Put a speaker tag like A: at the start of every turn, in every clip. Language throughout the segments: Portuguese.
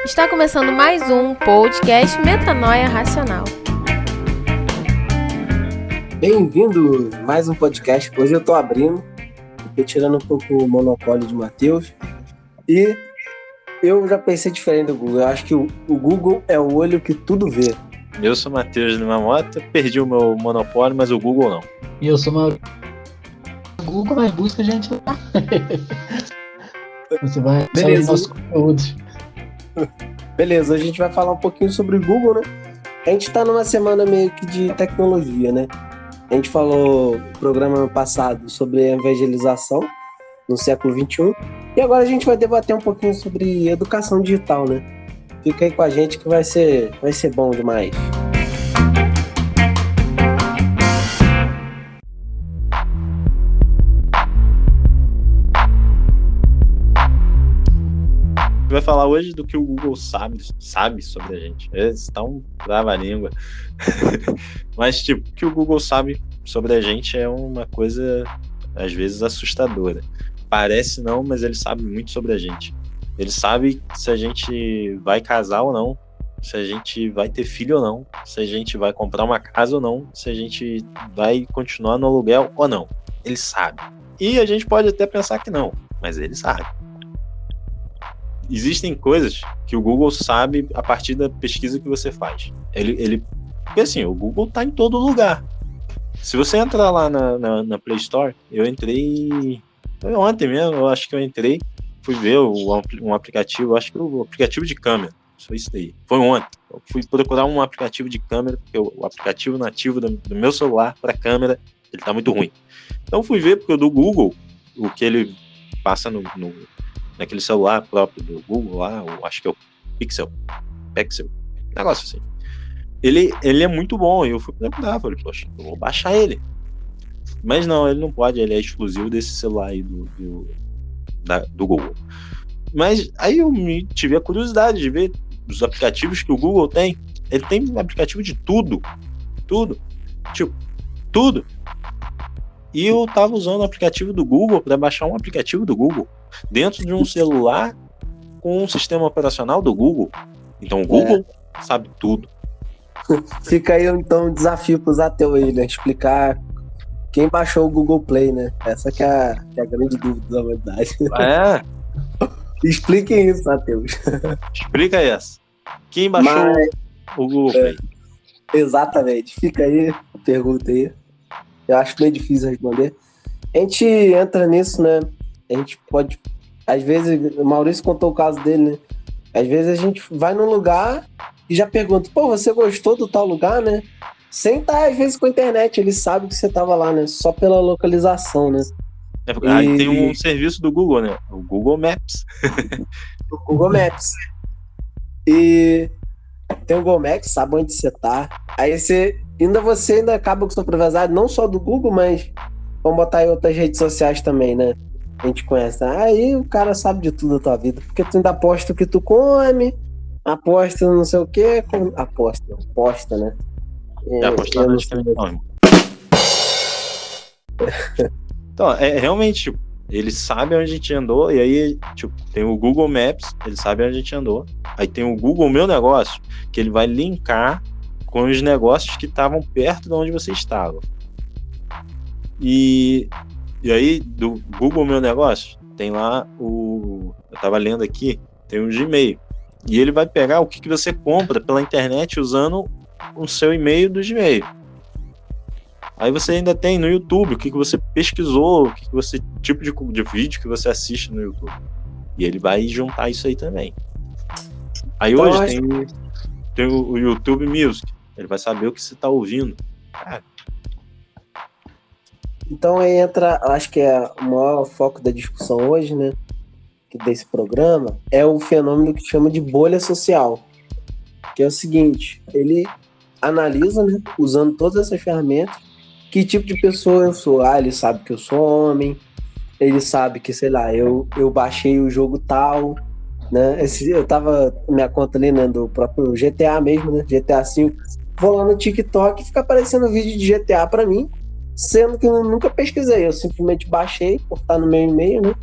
A: Está começando mais um podcast Metanoia Racional.
B: Bem-vindo a mais um podcast. Hoje eu estou abrindo, tirando um pouco o monopólio de Matheus. E eu já pensei diferente do Google. Eu acho que o Google é o olho que tudo vê.
C: Eu sou Matheus de Mamota, perdi o meu monopólio, mas o Google não.
D: E eu sou Maurício. O Google vai busca a gente lá. Você vai saber os nossos conteúdos.
B: Beleza, a gente vai falar um pouquinho sobre o Google, né? A gente tá numa semana meio que de tecnologia, né? A gente falou no programa passado sobre a evangelização no século XXI. E agora a gente vai debater um pouquinho sobre educação digital, né? Fica aí com a gente que vai ser bom demais.
C: Vai falar hoje do que o Google sabe sobre a gente. Esse tá um trava-língua. Mas, tipo, o que o Google sabe sobre a gente é uma coisa, às vezes, assustadora. Parece não, mas ele sabe muito sobre a gente. Ele sabe se a gente vai casar ou não, se a gente vai ter filho ou não, se a gente vai comprar uma casa ou não, se a gente vai continuar no aluguel ou não. Ele sabe. E a gente pode até pensar que não, mas ele sabe. Existem coisas que o Google sabe a partir da pesquisa que você faz. Porque assim, o Google tá em todo lugar. Se você entrar lá na Play Store, eu entrei ontem mesmo, eu acho que eu entrei, fui ver um aplicativo, acho que o aplicativo de câmera, foi isso daí, foi ontem. Eu fui procurar um aplicativo de câmera, porque o aplicativo nativo do meu celular para câmera, ele tá muito ruim. Então fui ver, porque o do Google, o que ele passa naquele celular próprio do Google lá, acho que é o Pixel, negócio assim. Ele é muito bom, e eu fui procurar, falei, poxa, eu vou baixar ele. Mas não, ele não pode, ele é exclusivo desse celular aí do Google. Mas aí eu tive a curiosidade de ver os aplicativos que o Google tem. Ele tem um aplicativo de tudo. Tipo, tudo. E eu tava usando o aplicativo do Google para baixar um aplicativo do Google dentro de um celular com um sistema operacional do Google. Então o Google sabe tudo.
B: Fica aí então um desafio para os ateus aí, né? Explicar quem baixou o Google Play, né? Essa que é a grande dúvida da humanidade. Expliquem isso, ateus.
C: Explica essa. Quem baixou o Google Play?
B: Exatamente. Fica aí a pergunta aí. Eu acho meio difícil responder. A gente entra nisso, né? A gente pode... Às vezes, o Maurício contou o caso dele, né? Às vezes a gente vai num lugar e já pergunta, pô, você gostou do tal lugar, né? Sem estar, às vezes, com a internet. Ele sabe que você estava lá, né? Só pela localização, né?
C: Aí tem um serviço do Google, né? O Google Maps.
B: O Google Maps. E tem o Google Maps, sabe onde você tá. Aí você ainda acaba com sua privacidade, não só do Google, mas vamos botar em outras redes sociais também, né? A gente conhece. Aí o cara sabe de tudo da tua vida. Porque tu ainda aposta o que tu come, aposta não sei o quê. Aposta, né?
C: Apostar não sei não. Então, realmente, tipo, ele sabe onde a gente andou, e aí, tipo, tem o Google Maps, ele sabe onde a gente andou. Aí tem o Google Meu Negócio, que ele vai linkar com os negócios que estavam perto de onde você estava. E aí, do Google Meu Negócio, tem lá eu tava lendo aqui, tem o Gmail. E ele vai pegar o que você compra pela internet usando o seu e-mail do Gmail. Aí você ainda tem no YouTube o que você pesquisou, tipo de vídeo que você assiste no YouTube. E ele vai juntar isso aí também. Aí então, hoje tem o YouTube Music. Ele vai saber o que você está ouvindo. Cara.
B: Então aí entra, acho que é o maior foco da discussão hoje, né? Desse programa, é o fenômeno que chama de bolha social. Que é o seguinte, ele analisa, né, usando todas essas ferramentas, que tipo de pessoa eu sou. Ele sabe que eu sou homem, ele sabe que, sei lá, eu baixei o jogo tal, né? Eu tava minha conta ali, né, do próprio GTA mesmo, né? GTA V. Vou lá no TikTok e fica aparecendo vídeo de GTA pra mim, sendo que eu nunca pesquisei, eu simplesmente baixei por estar no meu e-mail, né?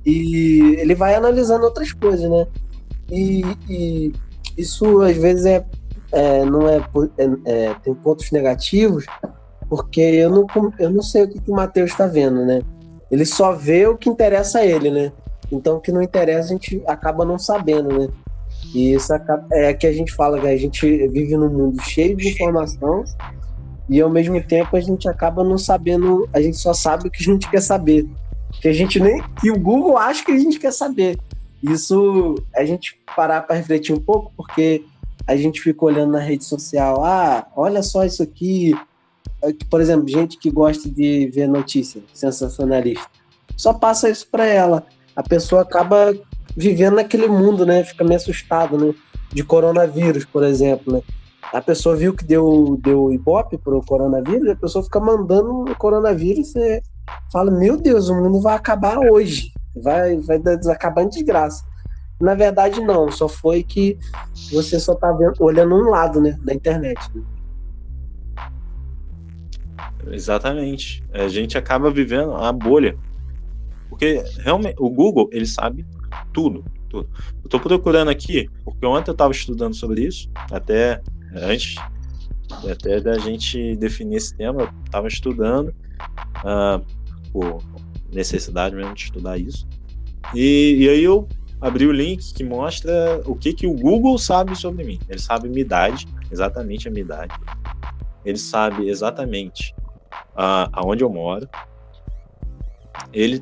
B: E ele vai analisando outras coisas, né? E isso às vezes não tem pontos negativos, porque eu não sei o que o Matheus está vendo, né? Ele só vê o que interessa a ele, né? Então o que não interessa a gente acaba não sabendo, né? E isso é que a gente fala que a gente vive num mundo cheio de informação e ao mesmo tempo a gente acaba não sabendo, a gente só sabe o que a gente quer saber. Que o Google acha que a gente quer saber. Isso, a gente parar para refletir um pouco, porque a gente fica olhando na rede social, olha só isso aqui. Por exemplo, gente que gosta de ver notícia sensacionalista, só passa isso para ela. A pessoa acaba vivendo naquele mundo, né? Fica meio assustado, né? De coronavírus, por exemplo, né? A pessoa viu que deu ibope pro coronavírus, a pessoa fica mandando o coronavírus e fala, meu Deus, o mundo vai acabar hoje. Vai acabar em desgraça. Na verdade, não. Só foi que você só tá olhando um lado, né? Da internet, né?
C: Exatamente. A gente acaba vivendo a bolha. Porque, realmente, o Google, ele sabe tudo. Eu tô procurando aqui, porque ontem eu tava estudando sobre isso, até antes da gente definir esse tema, eu tava estudando, por necessidade mesmo de estudar isso. E aí eu abri o link que mostra o que o Google sabe sobre mim. Ele sabe minha idade, exatamente a minha idade. Ele sabe exatamente aonde eu moro. Ele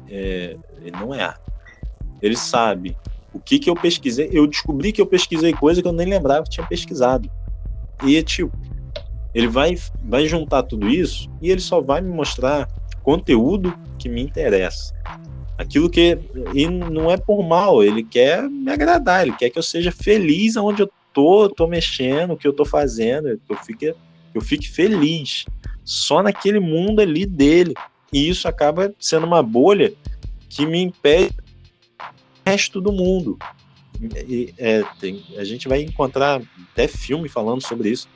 C: não erra. Ele sabe o que eu pesquisei. Eu descobri que eu pesquisei coisa que eu nem lembrava que tinha pesquisado. E, ele vai juntar tudo isso e ele só vai me mostrar conteúdo que me interessa. Aquilo que... E não é por mal, ele quer me agradar, ele quer que eu seja feliz onde eu tô mexendo, o que eu tô fazendo, que eu fique feliz. Só naquele mundo ali dele. E isso acaba sendo uma bolha que me impede do resto do mundo. A gente vai encontrar até filme falando sobre isso.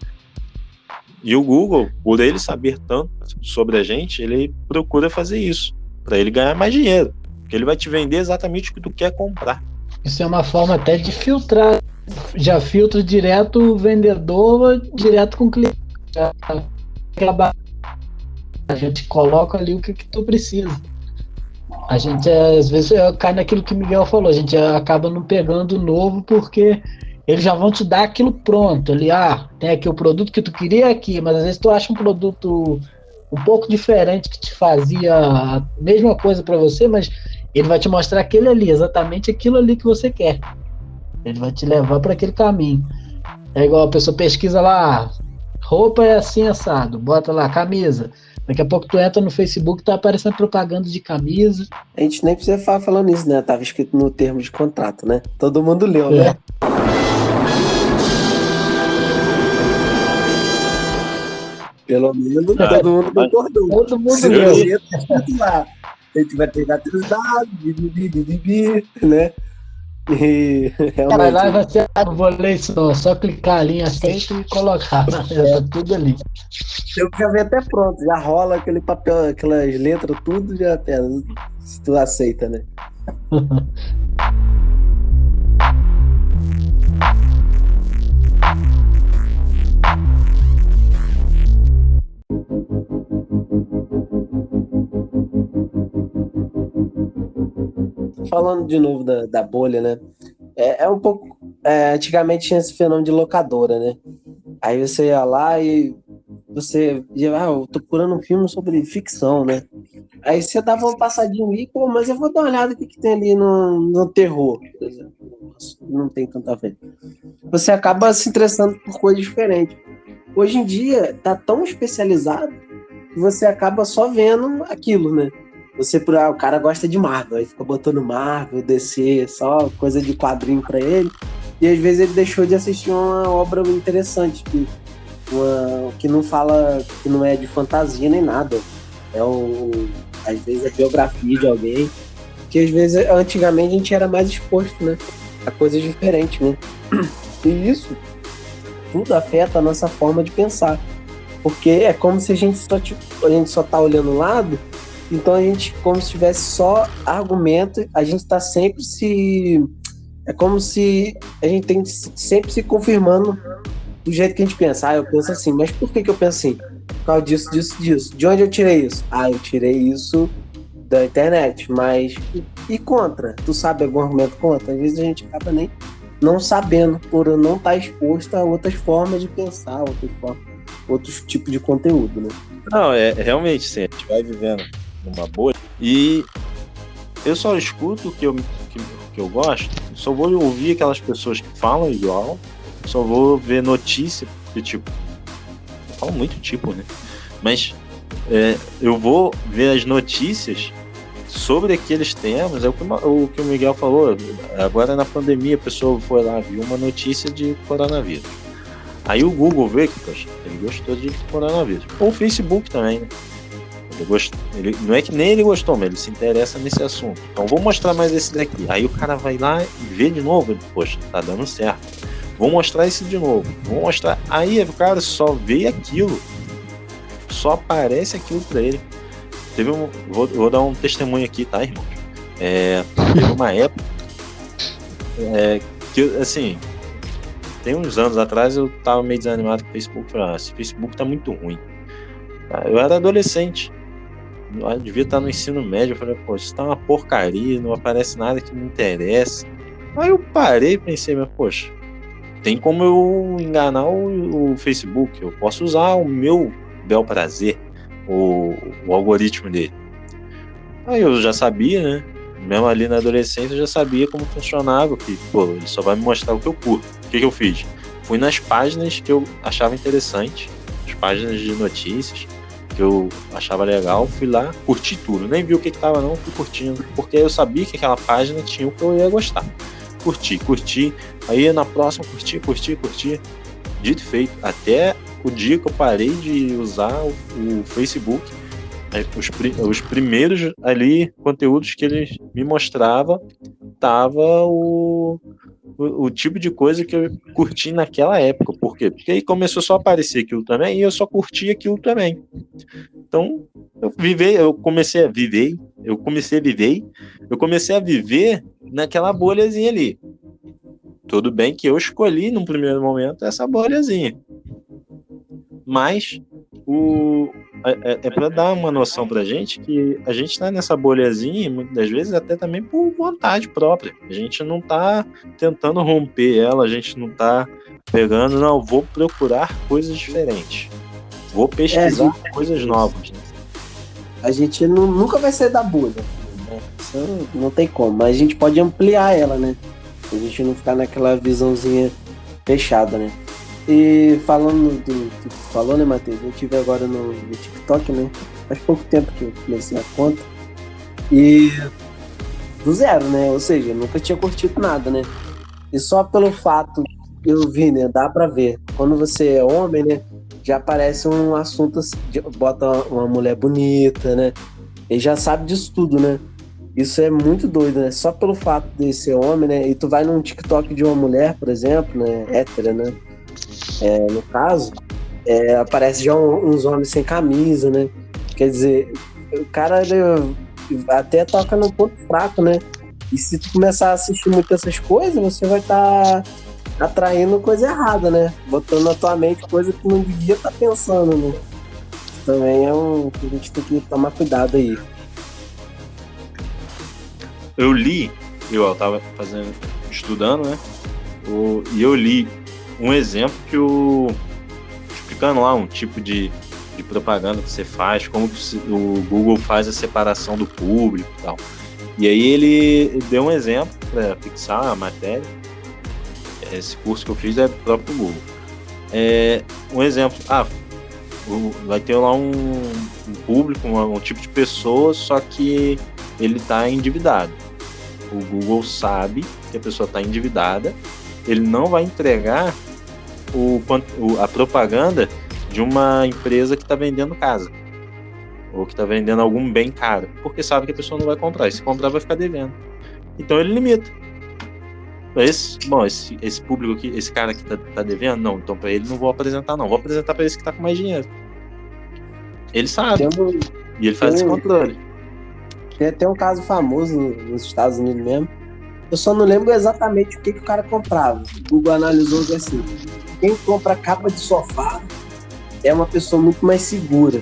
C: E o Google, por ele saber tanto sobre a gente, ele procura fazer isso, para ele ganhar mais dinheiro. Porque ele vai te vender exatamente o que tu quer comprar.
D: Isso é uma forma até de filtrar. Já filtra direto o vendedor, direto com o cliente. A gente coloca ali o que tu precisa. A gente, às vezes, cai naquilo que o Miguel falou. A gente acaba não pegando novo porque eles já vão te dar aquilo pronto. Ali, tem aqui o produto que tu queria aqui, mas às vezes tu acha um produto um pouco diferente que te fazia a mesma coisa para você, mas ele vai te mostrar aquele ali, exatamente aquilo ali que você quer. Ele vai te levar para aquele caminho. É igual a pessoa pesquisa lá, roupa é assim assado, bota lá, camisa. Daqui a pouco tu entra no Facebook e tá aparecendo propaganda de camisa.
B: A gente nem precisa falar falando isso, né? Tava escrito no termo de contrato, né? Todo mundo leu, né? Pelo menos todo mundo concordou.
D: Todo mundo leu.
B: A gente vai pegar teus dados, né? E realmente...
D: Vai lá e vai ser, não vou ler isso não, é só clicar ali em aceito e colocar, tá tudo ali.
B: Eu já vi até pronto, já rola aquele papel, aquelas letras, tudo já até, se tu aceita, né? Falando de novo da bolha, né? É um pouco... antigamente tinha esse fenômeno de locadora, né? Aí você ia lá e você ia, eu tô procurando um filme sobre ficção, né? Aí você dava uma passadinha ali, mas eu vou dar uma olhada o que tem ali no terror, por exemplo. Não tem tanta ver. Você acaba se interessando por coisas diferentes. Hoje em dia, tá tão especializado que você acaba só vendo aquilo, né? O cara gosta de Marvel, aí fica botando Marvel, DC, só coisa de quadrinho pra ele. E às vezes ele deixou de assistir uma obra interessante, que não fala, que não é de fantasia nem nada. Às vezes é biografia de alguém, que às vezes antigamente a gente era mais exposto, né? A coisas diferentes, né? E isso tudo afeta a nossa forma de pensar. Porque é como se a gente só tá olhando o lado. Então a gente, como se tivesse só argumento, a gente está sempre É como se a gente tem sempre se confirmando do jeito que a gente pensa. Ah, eu penso assim, mas por que eu penso assim? Por causa disso, disso, disso. De onde eu tirei isso? Ah, eu tirei isso da internet, mas e contra? Tu sabe algum argumento contra? Às vezes a gente acaba nem não sabendo, por não estar exposto a outras formas de pensar, outros tipos de conteúdo, né?
C: Não, realmente, sim, a gente vai vivendo numa bolha e eu só escuto o que eu gosto, só vou ouvir aquelas pessoas que falam igual, só vou ver notícia, porque, tipo, eu falo muito tipo, né? Mas eu vou ver as notícias sobre aqueles temas, é o que o Miguel falou. Agora na pandemia a pessoa foi lá, viu uma notícia de coronavírus. Aí o Google vê que, poxa, ele gostou de coronavírus. Ou o Facebook também, né? Ele não é que nem ele gostou, mas ele se interessa nesse assunto. Então vou mostrar mais esse daqui. Aí o cara vai lá e vê de novo, ele, poxa, tá dando certo. Vou mostrar esse de novo. Vou mostrar. Aí o cara só vê aquilo. Só aparece aquilo pra ele. Vou dar um testemunho aqui, tá, irmão? Teve uma época que, assim, tem uns anos atrás eu tava meio desanimado com o Facebook. Falei, esse Facebook tá muito ruim. Eu era adolescente, eu devia estar no ensino médio. Eu falei, pô, isso tá uma porcaria, não aparece nada que me interessa. Aí eu parei e pensei, mas poxa, tem como eu enganar o Facebook? Eu posso usar o meu bel prazer, o algoritmo dele. Aí eu já sabia, né? Mesmo ali na adolescência eu já sabia como funcionava, que pô, ele só vai me mostrar o que eu curto. O que eu fiz? Fui nas páginas que eu achava interessante, as páginas de notícias que eu achava legal, fui lá, curti tudo, nem vi o que tava não, fui curtindo, porque eu sabia que aquela página tinha o que eu ia gostar. Curti, aí na próxima curti. Dito e feito, até o dia que eu parei de usar o Facebook, os primeiros ali conteúdos que ele me mostrava, tava o tipo de coisa que eu curti naquela época. Por quê? Porque aí começou só a aparecer aquilo também e eu só curti aquilo também. Então eu comecei a viver naquela bolhazinha ali. Tudo bem que eu escolhi num primeiro momento essa bolhazinha, mas é para dar uma noção pra gente que a gente tá nessa bolhazinha, muitas das vezes até também por vontade própria. A gente não tá tentando romper ela, a gente não tá pegando, não, vou procurar coisas diferentes, vou pesquisar coisas novas. Né?
B: A gente nunca vai sair da bolha, né? Isso não tem como, mas a gente pode ampliar ela, né? A gente não ficar naquela visãozinha fechada, né? E falando do que tu falou, né, Matheus? Eu tive agora no TikTok, né? Faz pouco tempo que eu comecei a conta. E do zero, né? Ou seja, nunca tinha curtido nada, né? E só pelo fato que eu vi, né? Dá pra ver. Quando você é homem, né? Já aparece um assunto assim, bota uma mulher bonita, né? Ele já sabe disso tudo, né? Isso é muito doido, né? Só pelo fato de ser homem, né? E tu vai num TikTok de uma mulher, por exemplo, né? Hétera, né? No caso, aparece já uns homens sem camisa, né? Quer dizer, o cara até toca no ponto fraco, né? E se tu começar a assistir muito essas coisas, você vai estar atraindo coisa errada, né? Botando na tua mente coisa que não devia estar pensando, né? Também a gente tem que tomar cuidado aí.
C: Eu tava estudando, né? E eu li um exemplo explicando lá um tipo de propaganda que você faz, como que o Google faz a separação do público e tal. E aí ele deu um exemplo para fixar a matéria. Esse curso que eu fiz é do próprio Google. Um exemplo, vai ter lá um público, um tipo de pessoa, só que ele está endividado. O Google sabe que a pessoa está endividada, ele não vai entregar a propaganda de uma empresa que está vendendo casa ou que está vendendo algum bem caro, porque sabe que a pessoa não vai comprar, e se comprar vai ficar devendo. Então ele limita. Esse público aqui, esse cara que tá devendo, não, então para ele não vou apresentar, não, vou apresentar para esse que está com mais dinheiro. Ele sabe, e ele faz esse controle.
B: Tem até um caso famoso nos Estados Unidos mesmo. Eu só não lembro exatamente o que o cara comprava. O Google analisou assim: quem compra capa de sofá é uma pessoa muito mais segura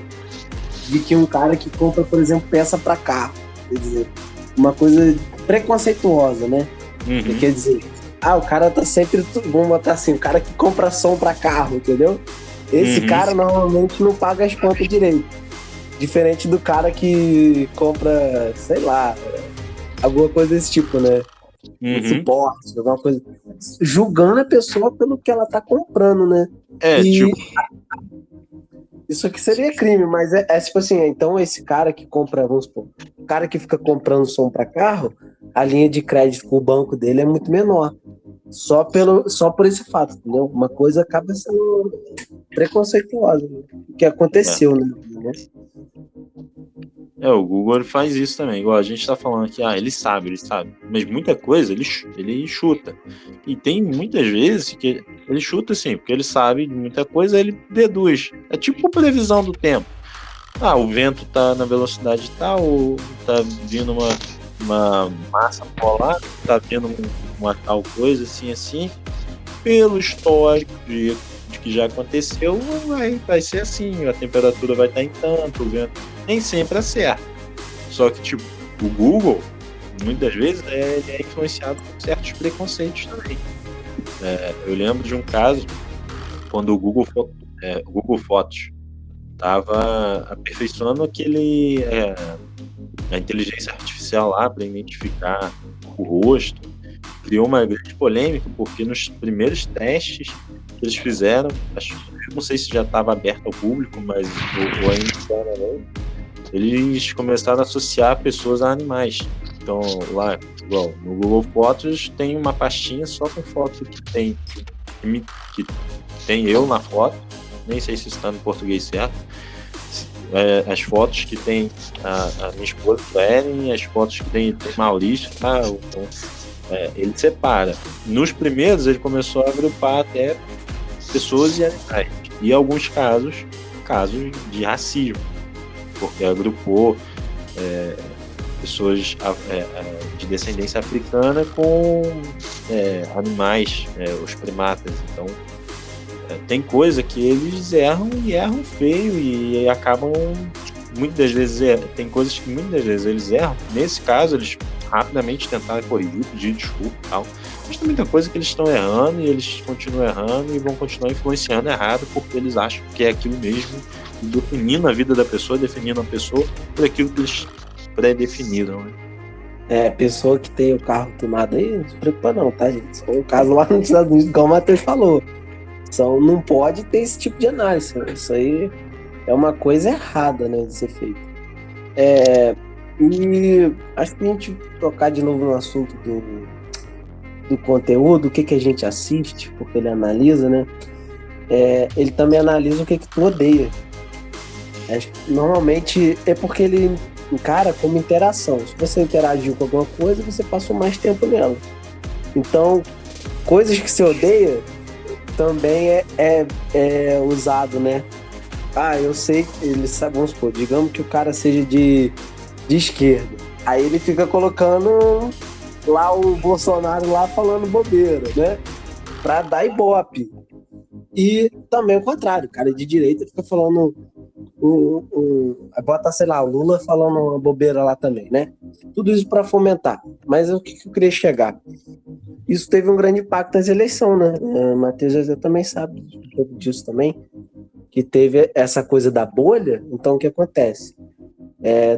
B: do que um cara que compra, por exemplo, peça para carro. Quer dizer, uma coisa preconceituosa, né?
C: Uhum.
B: Quer dizer, o cara tá sempre, vamos botar assim, o cara que compra som para carro, entendeu? Esse cara normalmente não paga as contas direito. Diferente do cara que compra, sei lá, alguma coisa desse tipo, né? Suporte, alguma coisa. Julgando a pessoa pelo que ela tá comprando, né? Isso aqui seria crime, mas é tipo assim, então esse cara que compra, vamos supor, o cara que fica comprando som para carro, a linha de crédito com o banco dele é muito menor. Só por esse fato, entendeu? Uma coisa acaba sendo preconceituosa, né? O que aconteceu, né?
C: O Google ele faz isso também, igual a gente tá falando aqui, ele sabe, mas muita coisa ele chuta. E tem muitas vezes que ele chuta assim, porque ele sabe de muita coisa, ele deduz. É tipo previsão do tempo. O vento tá na velocidade tal, tá vindo uma massa polar, tá vindo uma tal coisa assim, pelo histórico de que já aconteceu, vai ser assim, a temperatura vai estar em tanto, o vento nem sempre acerta. Só que, tipo, o Google, muitas vezes, ele é influenciado por certos preconceitos também. Eu lembro de um caso, quando o Google Fotos estava aperfeiçoando a inteligência artificial lá para identificar o rosto, criou uma grande polêmica, porque nos primeiros testes que eles fizeram, não sei se já estava aberto ao público, mas ou ainda não, eles começaram a associar pessoas a animais. Então, lá, igual, no Google Fotos tem uma pastinha só com foto que tem eu na foto, nem sei se está no português certo, as fotos que tem a minha esposa, Ellen, as fotos que tem Maurício, então, ele separa. Nos primeiros, ele começou a agrupar até pessoas e animais. E alguns casos de racismo, porque agrupou pessoas de descendência africana com animais, os primatas. Então, tem coisa que eles erram feio e acabam, muitas vezes, tem coisas que muitas vezes eles erram. Nesse caso, eles rapidamente tentaram corrigir, pedir desculpa e tal. Mas tem muita coisa que eles estão errando e eles continuam errando e vão continuar influenciando errado porque eles acham que é aquilo mesmo, definindo a vida da pessoa, definindo a pessoa por aquilo que eles pré-definiram, né?
B: Pessoa que tem o carro tomado aí, não se preocupa não, tá, gente? Só um caso lá nos Estados Unidos, igual o Matheus falou. Não pode ter esse tipo de análise. Isso aí é uma coisa errada, né, de ser feito. E acho que a gente tocar de novo no assunto do conteúdo, o que a gente assiste, porque ele analisa, né? Ele também analisa o que tu odeia. Acho que normalmente é porque ele encara como interação. Se você interagiu com alguma coisa, você passou mais tempo nela. Então, coisas que você odeia também é usado, né? Eu sei que ele sabe, vamos supor, digamos que o cara seja de esquerda. Aí ele fica colocando lá o Bolsonaro lá falando bobeira, né? Pra dar ibope. E também o contrário, o cara de direita fica falando bota, sei lá, o Lula falando uma bobeira lá também, né? Tudo isso para fomentar. Mas o que eu queria chegar? Isso teve um grande impacto nas eleições, né? O Matheus já também sabe disso também, que teve essa coisa da bolha. Então o que acontece?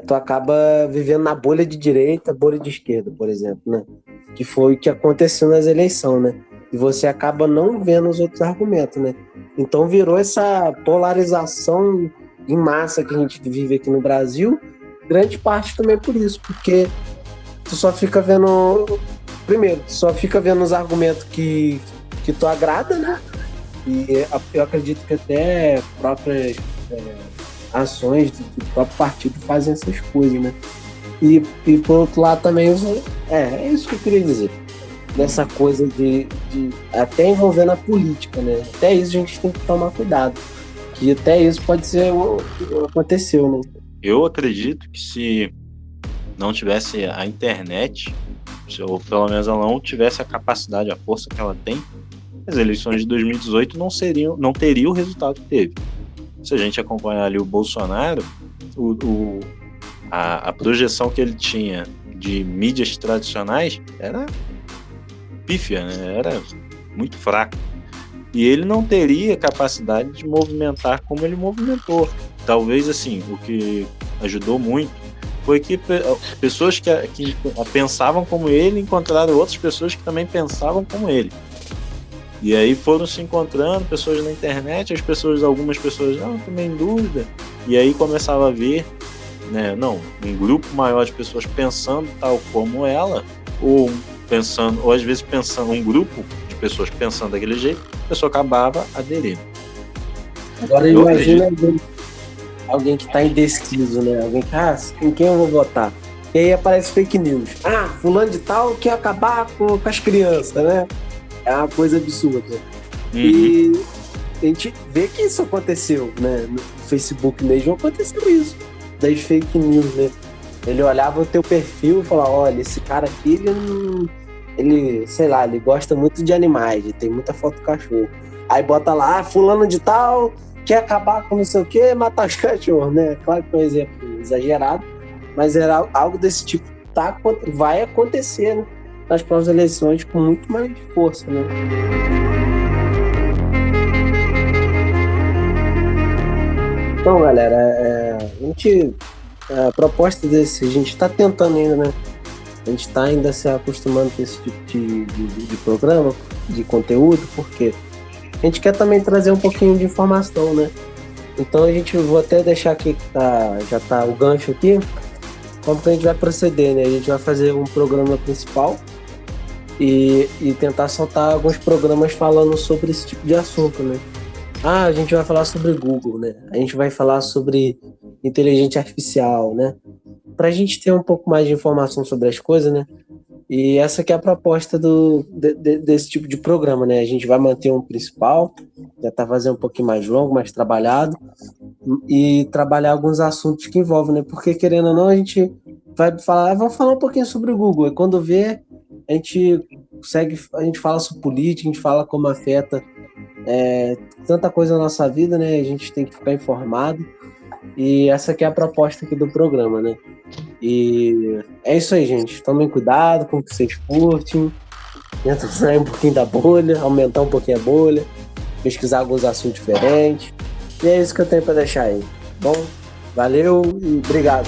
B: Tu acaba vivendo na bolha de direita, bolha de esquerda, por exemplo, né? Que foi o que aconteceu nas eleições, né? E você acaba não vendo os outros argumentos, né? Então virou essa polarização em massa que a gente vive aqui no Brasil, grande parte também por isso, porque tu só fica vendo... Primeiro, tu só fica vendo os argumentos que tu agrada, né? E eu acredito que até próprias ações do próprio partido fazem essas coisas, né? E por outro lado também, é isso que eu queria dizer. Dessa coisa de até envolvendo a política, né? Até isso a gente tem que tomar cuidado. Que até isso pode ser o que aconteceu, né?
C: Eu acredito que se não tivesse a internet, ou pelo menos ela não tivesse a capacidade, a força que ela tem, as eleições de 2018 não teriam o resultado que teve. Se a gente acompanhar ali o Bolsonaro, a projeção que ele tinha de mídias tradicionais era pífia, né? Era muito fraca. E ele não teria capacidade de movimentar como ele movimentou. Talvez, assim, o que ajudou muito foi que pessoas que pensavam como ele encontraram outras pessoas que também pensavam como ele. E aí foram se encontrando pessoas na internet, algumas pessoas, não, também em dúvida. E aí começava a ver, né, um grupo maior de pessoas pensando tal como ela, ou às vezes pensando, um grupo de pessoas pensando daquele jeito, a pessoa acabava aderindo.
B: Agora imagina alguém que está indeciso, né? Alguém que, em quem eu vou votar? E aí aparece fake news. Fulano de tal quer acabar com as crianças, né? É uma coisa absurda. E a gente vê que isso aconteceu, né? No Facebook mesmo aconteceu isso, das fake news, né? Ele olhava o teu perfil e falava, olha, esse cara aqui, ele, sei lá, ele gosta muito de animais, ele tem muita foto do cachorro. Aí bota lá, fulano de tal quer acabar com não sei o que, matar os cachorros, né? Claro que é um exemplo exagerado, mas era algo desse tipo, vai acontecer, né? Nas próximas eleições com muito mais força, né? Então, galera, a proposta desse, a gente está tentando ainda, né? A gente está ainda se acostumando com esse tipo de programa, de conteúdo, porque a gente quer também trazer um pouquinho de informação, né? Então vou até deixar aqui que já tá o gancho aqui, como que a gente vai proceder, né? A gente vai fazer um programa principal e tentar soltar alguns programas falando sobre esse tipo de assunto, né? A gente vai falar sobre Google, né? A gente vai falar sobre inteligência artificial, né? Pra gente ter um pouco mais de informação sobre as coisas, né? E essa que é a proposta desse tipo de programa, né? A gente vai manter um principal, tentar fazer um pouquinho mais longo, mais trabalhado, e trabalhar alguns assuntos que envolvem, né? Porque, querendo ou não, a gente vamos falar um pouquinho sobre o Google. E quando vê, a gente fala sobre política, a gente fala como afeta tanta coisa na nossa vida, né? A gente tem que ficar informado. E essa que é a proposta aqui do programa, né? E é isso aí, gente. Tomem cuidado com o que vocês curtem. Tenta sair um pouquinho da bolha, aumentar um pouquinho a bolha, pesquisar alguns assuntos diferentes. E é isso que eu tenho para deixar aí. Bom, valeu e obrigado.